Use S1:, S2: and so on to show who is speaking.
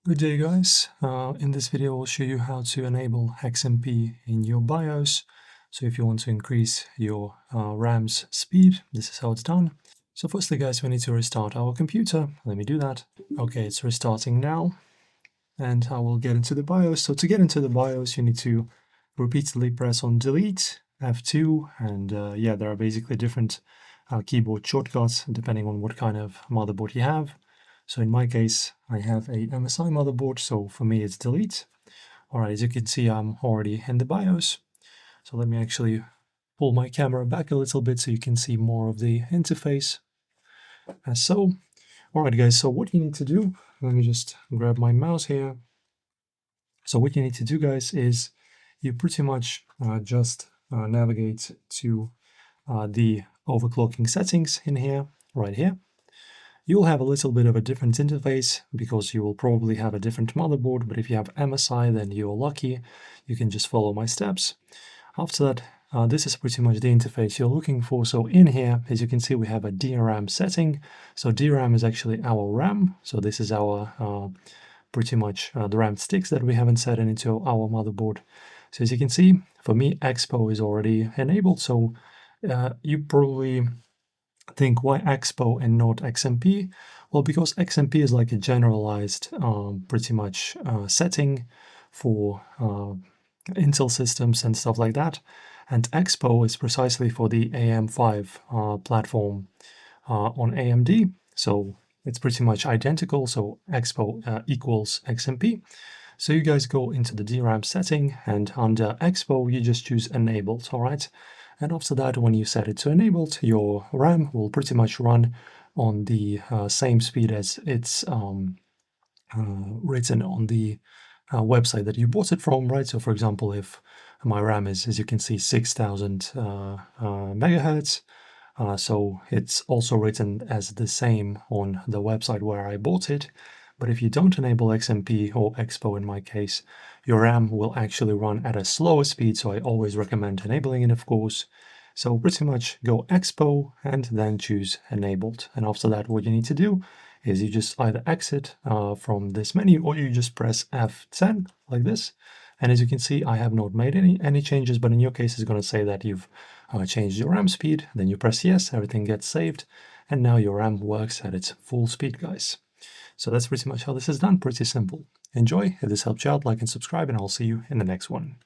S1: Good day guys, in this video I'll show you how to enable XMP in your BIOS. So if you want to increase your RAM's speed, this is how it's done. So firstly guys, we need to restart our computer. Let me do that. Okay, it's restarting now and I will get into the BIOS. So to get into the BIOS you need to repeatedly press on delete, F2, and yeah, there are basically different keyboard shortcuts depending on what kind of motherboard you have. So in my case, I have a MSI motherboard, so for me it's delete. Alright, as you can see, I'm already in the BIOS. So let me actually pull my camera back a little bit so you can see more of the interface. As so. Alright guys, so what you need to do, let me just grab my mouse here. So what you need to do guys is you pretty much just navigate to the overclocking settings in here, right here. You'll have a little bit of a different interface because you will probably have a different motherboard, but if you have MSI, then you're lucky. You can just follow my steps. After that, this is pretty much the interface you're looking for. So in here, as you can see, we have a DRAM setting. So DRAM is actually our RAM. So this is our pretty much the RAM sticks that we haven't set into our motherboard. So as you can see, for me, Expo is already enabled. So you probably think why Expo and not XMP? Well, because XMP is like a generalized pretty much setting for Intel systems and stuff like that, and Expo is precisely for the AM5 platform on AMD, so it's pretty much identical. So Expo equals XMP. So you guys go into the DRAM setting, and under Expo you just choose enabled. All right. And after that, when you set it to enabled, your RAM will pretty much run on the same speed as it's written on the website that you bought it from, right? So for example, if my RAM is, as you can see, 6000 megahertz, so it's also written as the same on the website where I bought it. But if you don't enable XMP or Expo in my case, your RAM will actually run at a slower speed, so I always recommend enabling it, of course. So pretty much go Expo and then choose enabled. And after that, what you need to do is you just either exit from this menu or you just press F10 like this. And as you can see, I have not made any changes, but in your case, it's going to say that you've changed your RAM speed. Then you press yes, everything gets saved, and now your RAM works at its full speed, guys. So that's pretty much how this is done, pretty simple. Enjoy. If this helped you out, like and subscribe, and I'll see you in the next one.